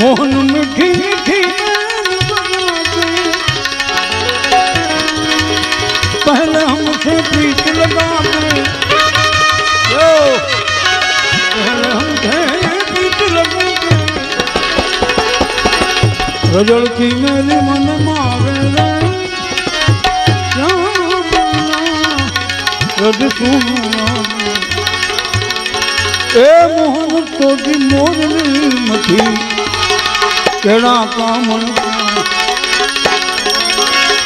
मोहन मीठी मीठी पहले हमसे प्रीत लगा दे, पहले हमसे प्रीत लगा दे, रजड़ती मेरी मन मारे रज सुना ए मोहन तो दी मोरनी मथी केड़ा कामन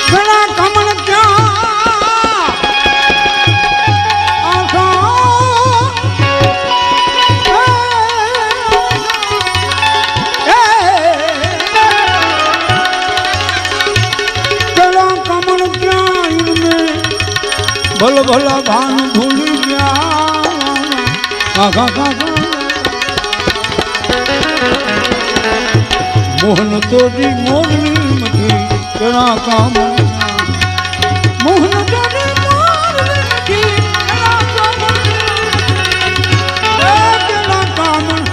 केड़ा कामन क्या आशा केड़ा कामन क्या इनमें भल भला भान भूल गया मोहन तो जी मोरनी मथी केड़ा कामन मोहन तो जी मोरनी मथी केड़ा कामन केड़ा कामन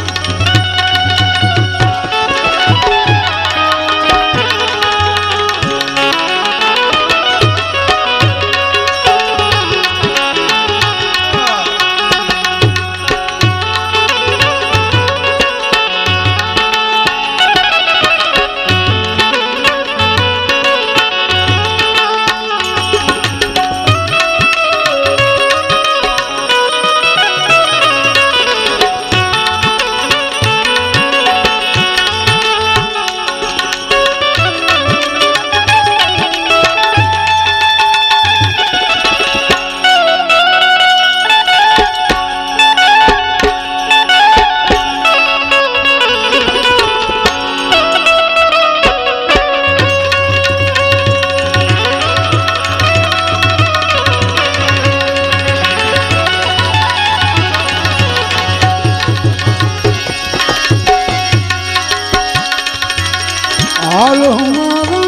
हाल हमारा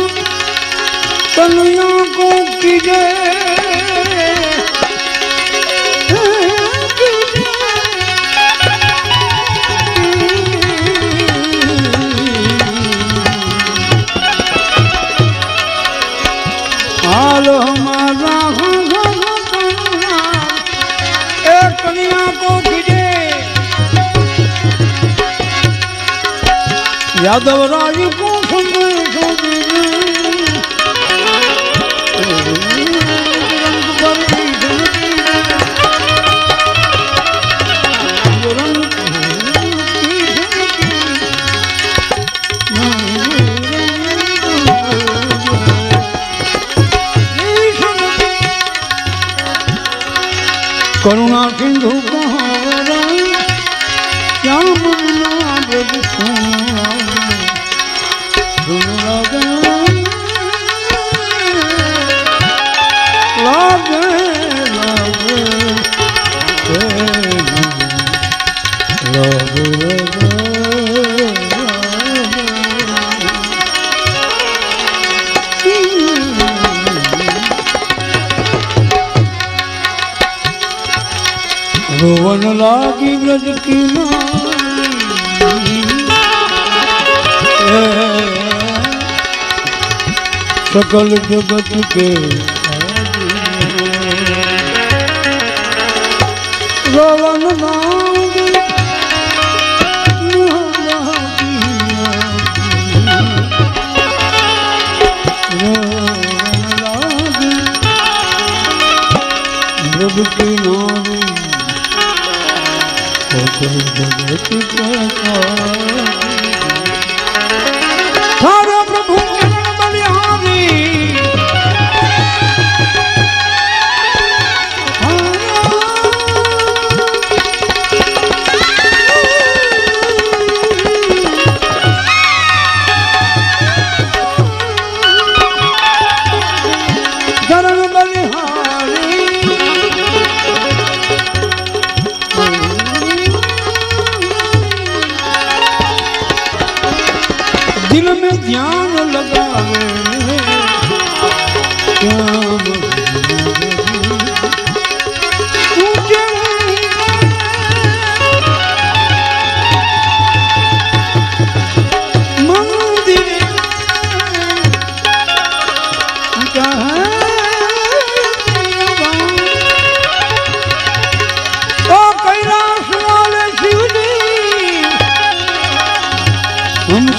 कन्हैया को कीजे हाल हमारा कन्हैया को कीजे यादव राज को करुणा सिंधु श्याम रोवन लागी ब्रज की सकल जगत के रोवन लागी ब्रज की नारी जगत सारा प्रभु बलिहारी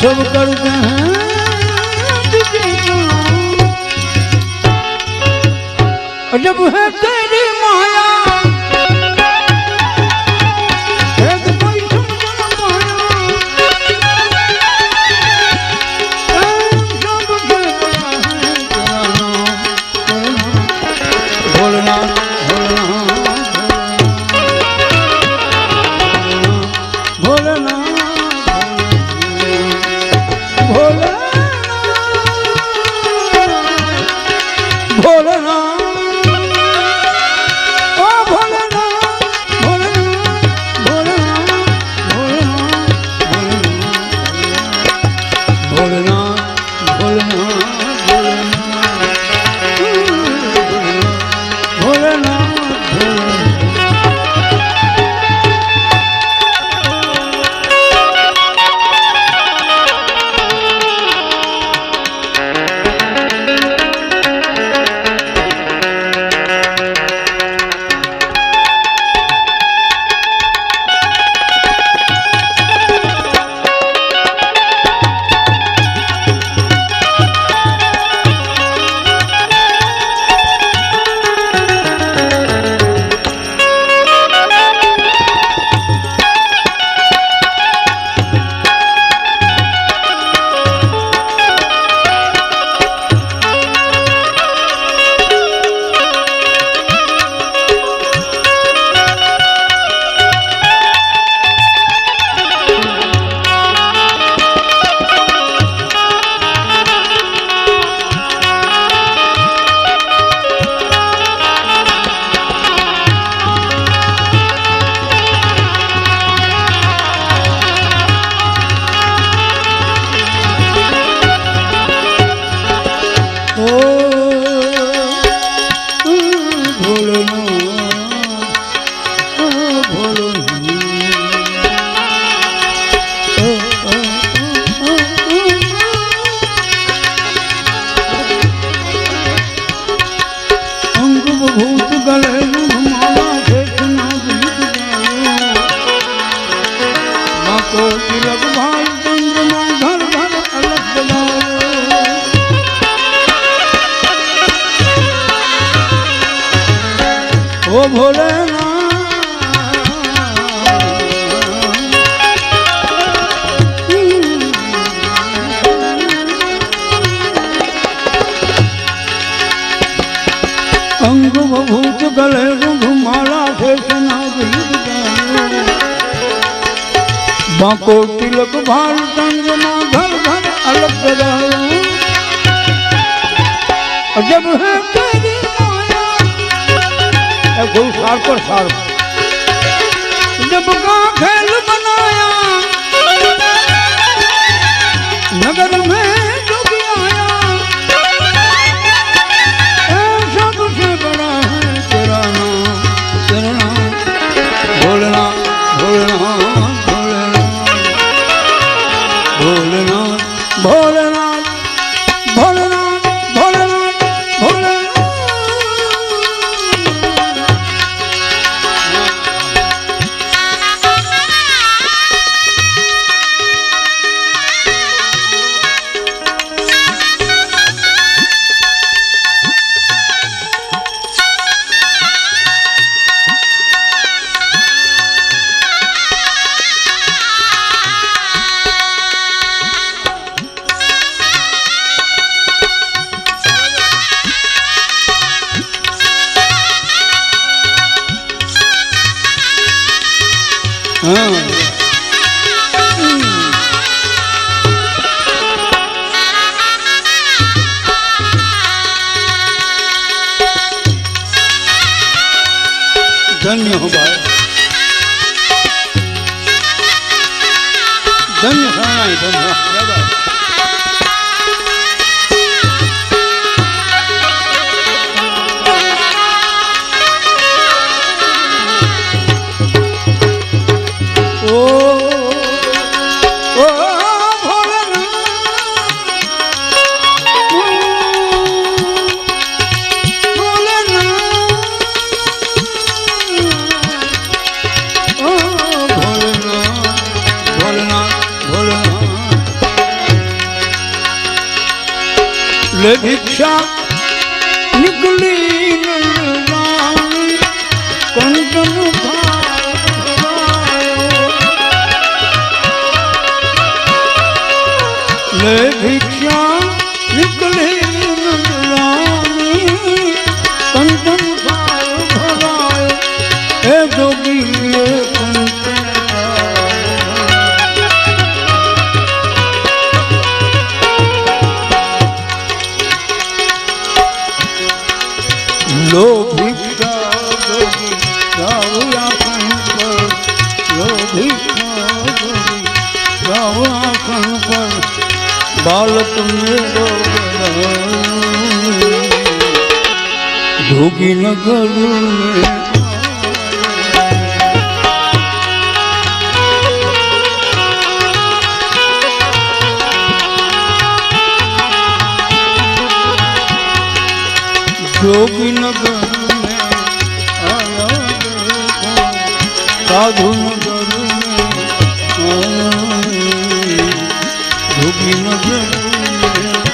सब करते हैं तुझे जब है तेरी माया अंग भूत गले रुमाला बाको तिलक भाल चंद्रमा घर घर अलग लगाओ जब है तेरी माया सार पर सार जब का खेल बनाया नगर में धन्य हो भाई, धन्य शरणाई धन्य ले भिक्षा निकली नंदरानी कंचन ले भिक्षा निकली नंदरानी कंचन भराए हे जोगी ले लो भिक्षा जोगी जाओ आसन पर लो भिक्षा जोगी जाओ आसन पर बालक मेरो जोगी नगर में जोगी नगर में आया देखो साधु नगर में आया जोगी नगर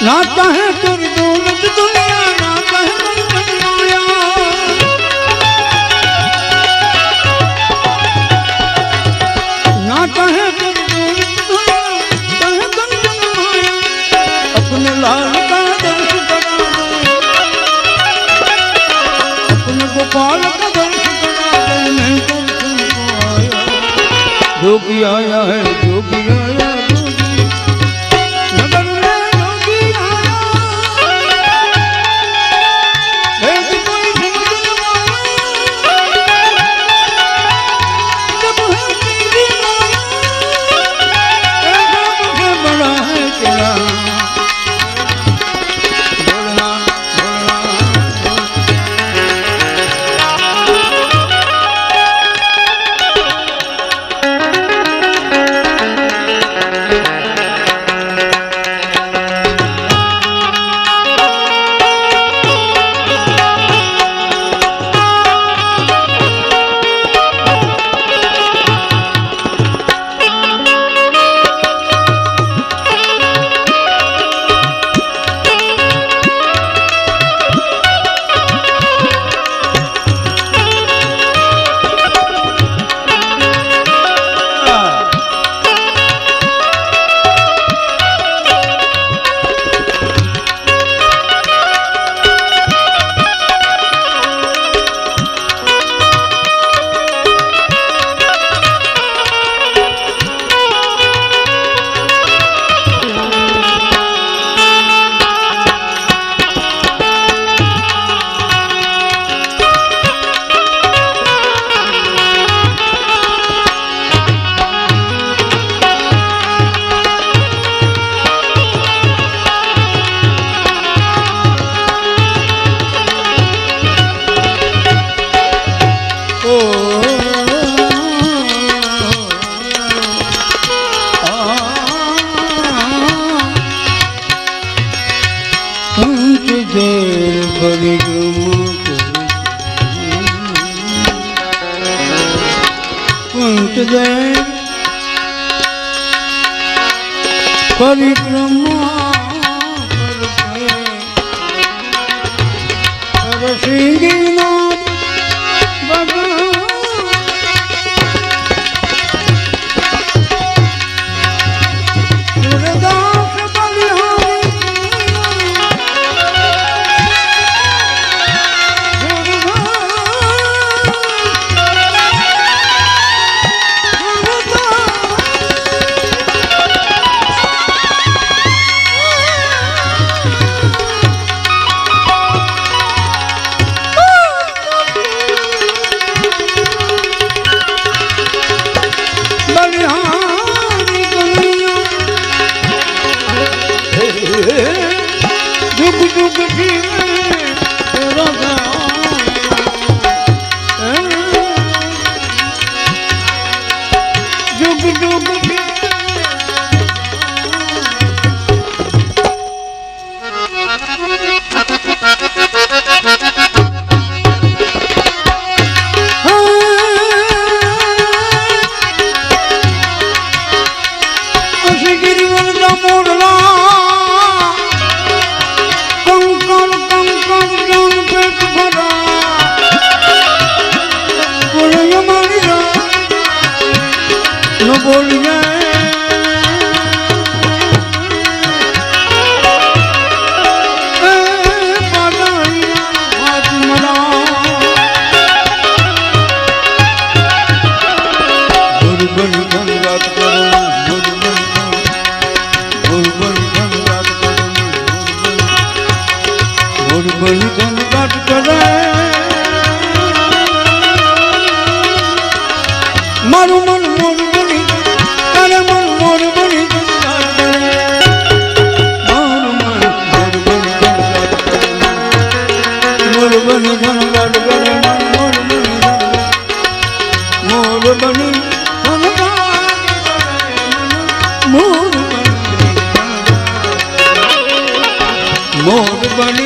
नाता है तुर दौलत दुनिया नाता है अपने लाल का दर्श करा अपने गोपाल का दर्श करा मैं दर्शन को आया जोगी आया है जोगी आया नगर में जोगी आया कोई समझ न जब है तेरी बड़ा है तेरा परिक्रमा करके सिंहनाथ सूरदास बलिहारी बोलिए मारू मन मोर बनी करे मन मोर बनी मारू मन मोर बनी धनगाट करे मन मोर बनी मोर बनी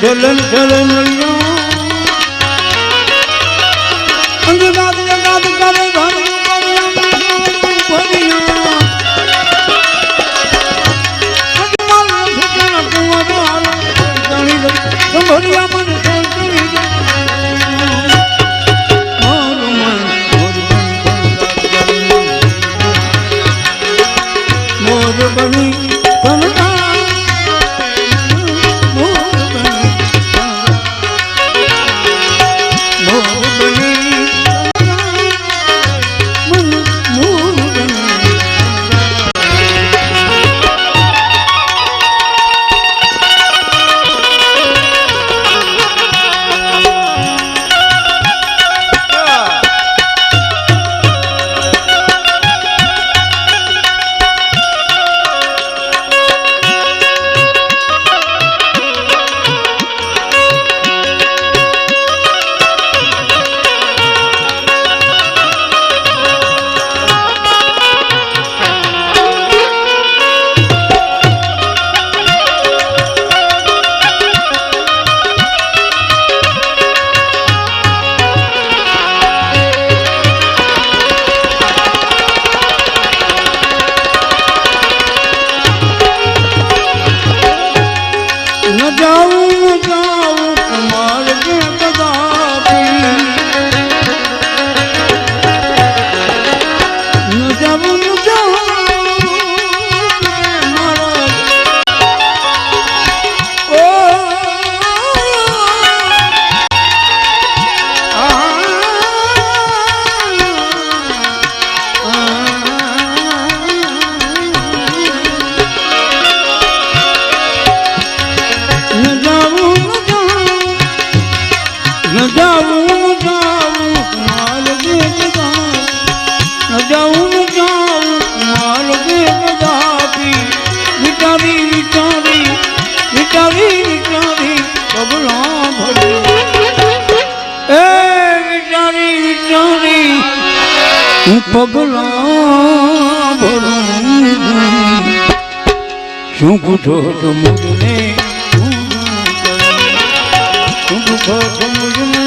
चलन चलन अंगदाद जगाद करे घर परिया अजमल सुखना कुआं जानी संभरिया मन संतरी मोर बनी હું પગલા ભરું શું પૂછો તો મુજને શું પૂછો તો મુજને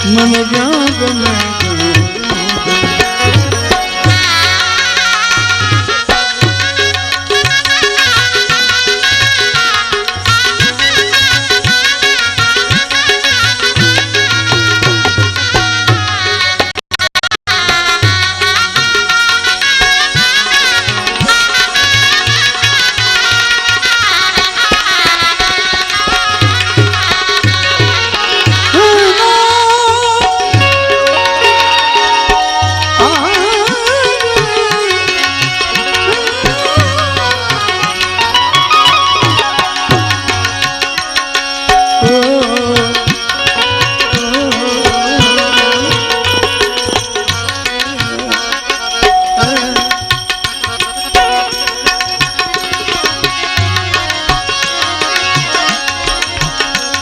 મને જ્યાં ગમે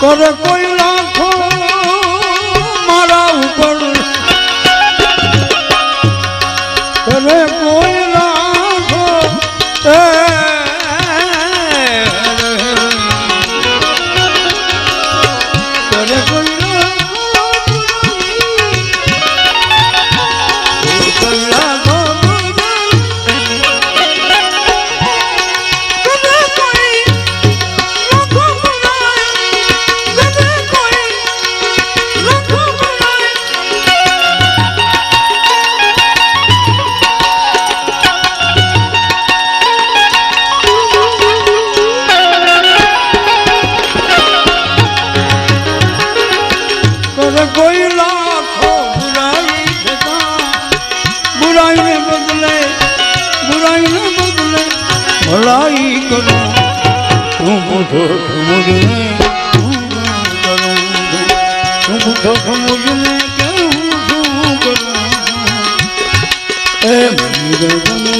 કરે કોઈ લાખો મારા ઉપર કરે કોઈ લાખો કરે કોઈ કોઈ લાખો બુરાઈ થતા બુરાઈને બદલે ભલાઈ કરો હું પૂછો મુજને હું પૂછો મુજને કે હું શું કરું એ મને ગમે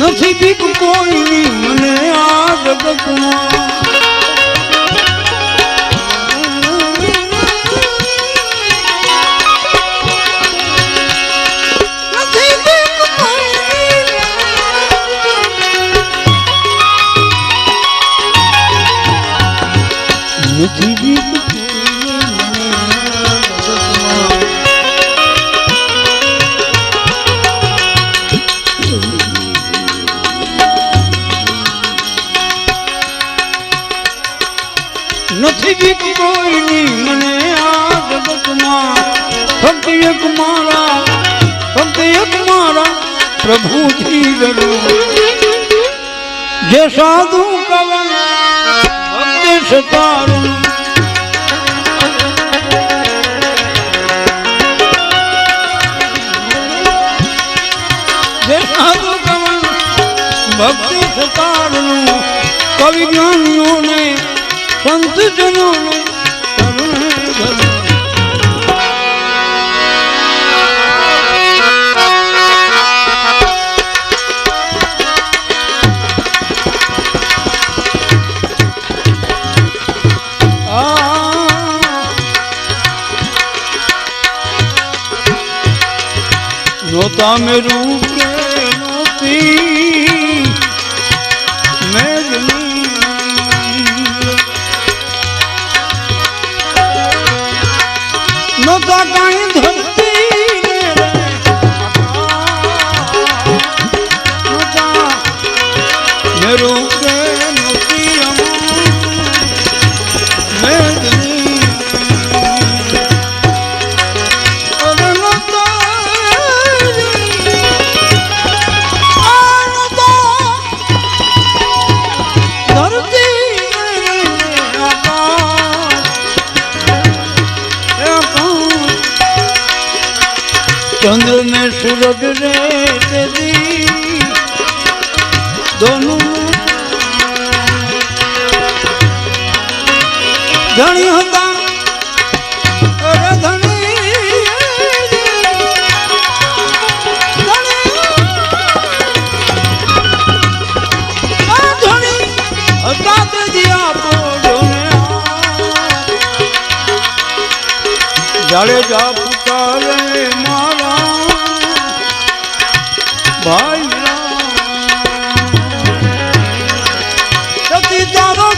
નથી બીક કોઈની મને આ જગતમાં નથી બીક કોઈની નથી બીક નથી બીક કોઈની મને આ જગતમાં ફક્ત એક મારા પ્રભુથી ડરો જે સાધુ કવન ભક્તિ સતારું જે સાધુ કવન ભક્તિ સતારું કવિ જ્ઞાનીઓને સંત જનોને नोता मेरू के नोती मेघनी नोता कहीं धरती नोता मेरू के नोती मेघनी चंद्र ने सूरज ने तेरी दोनों धनी होता अरे धनी धनी होता तेजी आपो जाड़े जा पुकारे मारा भाई सती तारो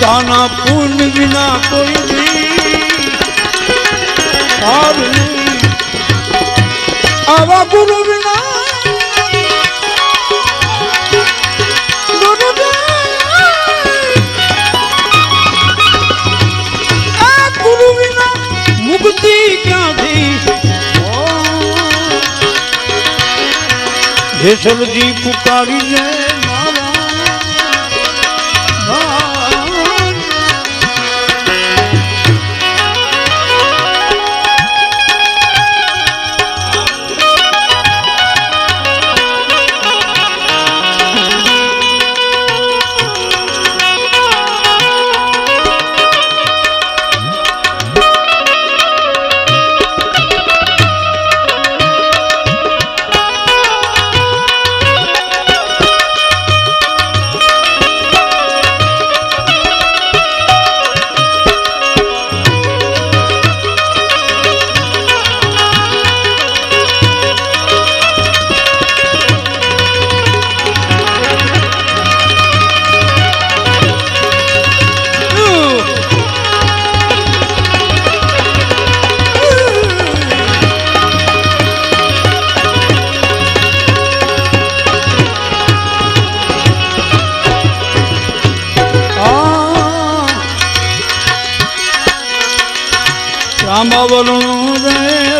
ताना पुण्य बिना कोई भी पार नहीं आवा गुरु बिना मुक्ति क्या थी जेसल जी पुकारी ने मारा रामा वरुण रे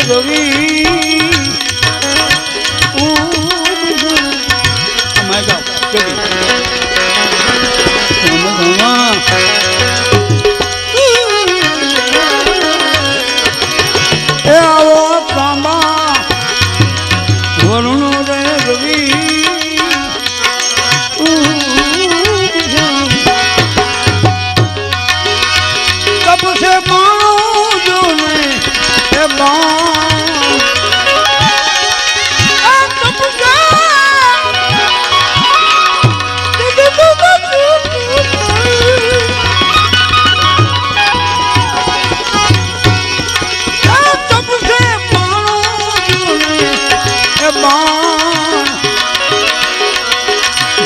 रवि मैं गाऊं आओ रामा वरुण रे रवि कब से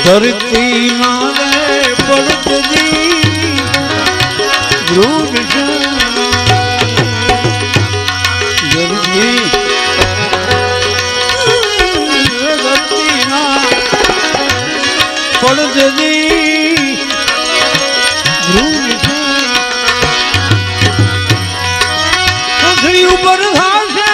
धरती नारे पड़त दी ध्रुव धरती ना पड़त दी ध्रुव पृथ्वी ऊपर घासे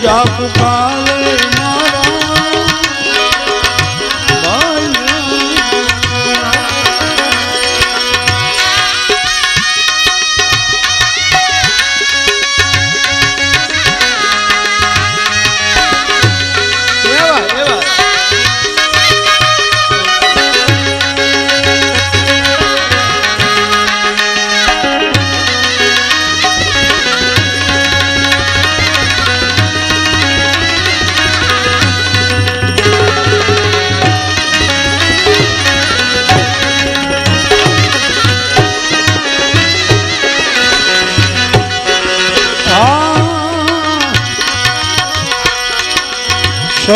जा पुकारे मारा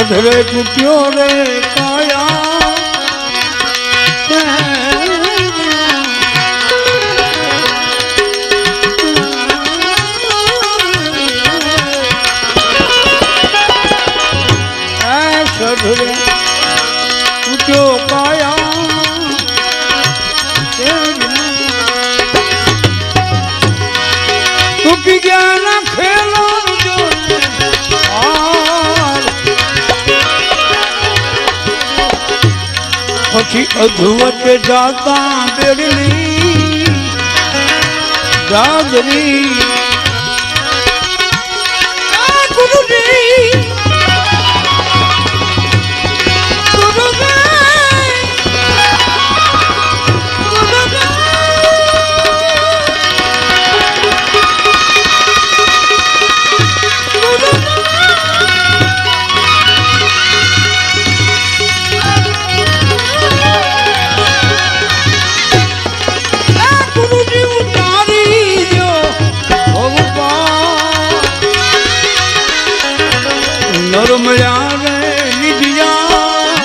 સધરે તૂટ્યો રે કાયા સધરે તૂટ્યો કાયા તૂટી ગયા ના ખેલો પછી અધવત જાતા બેડલી ગાજરી ગુરુજી મળ્યા રે નિધિયા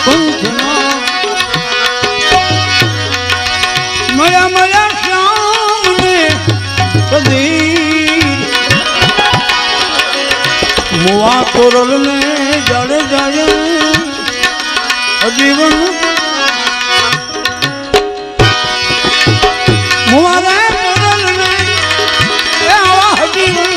પંથના મળ્યા શ્યામ ને કદીર મુવા કોરલ ને જડે જાય અજીવન મુવા રે કોરલ ને આવા અજીવન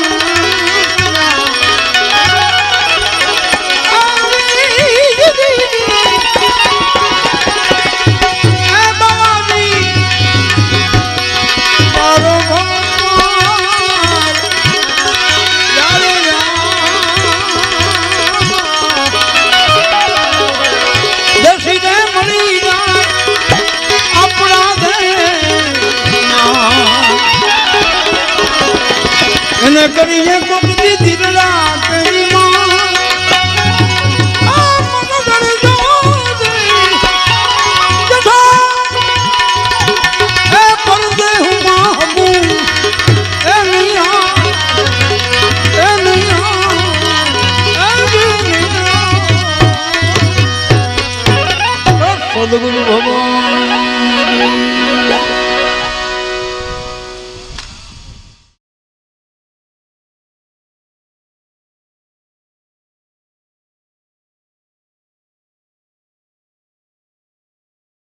કરીને કોક દીધી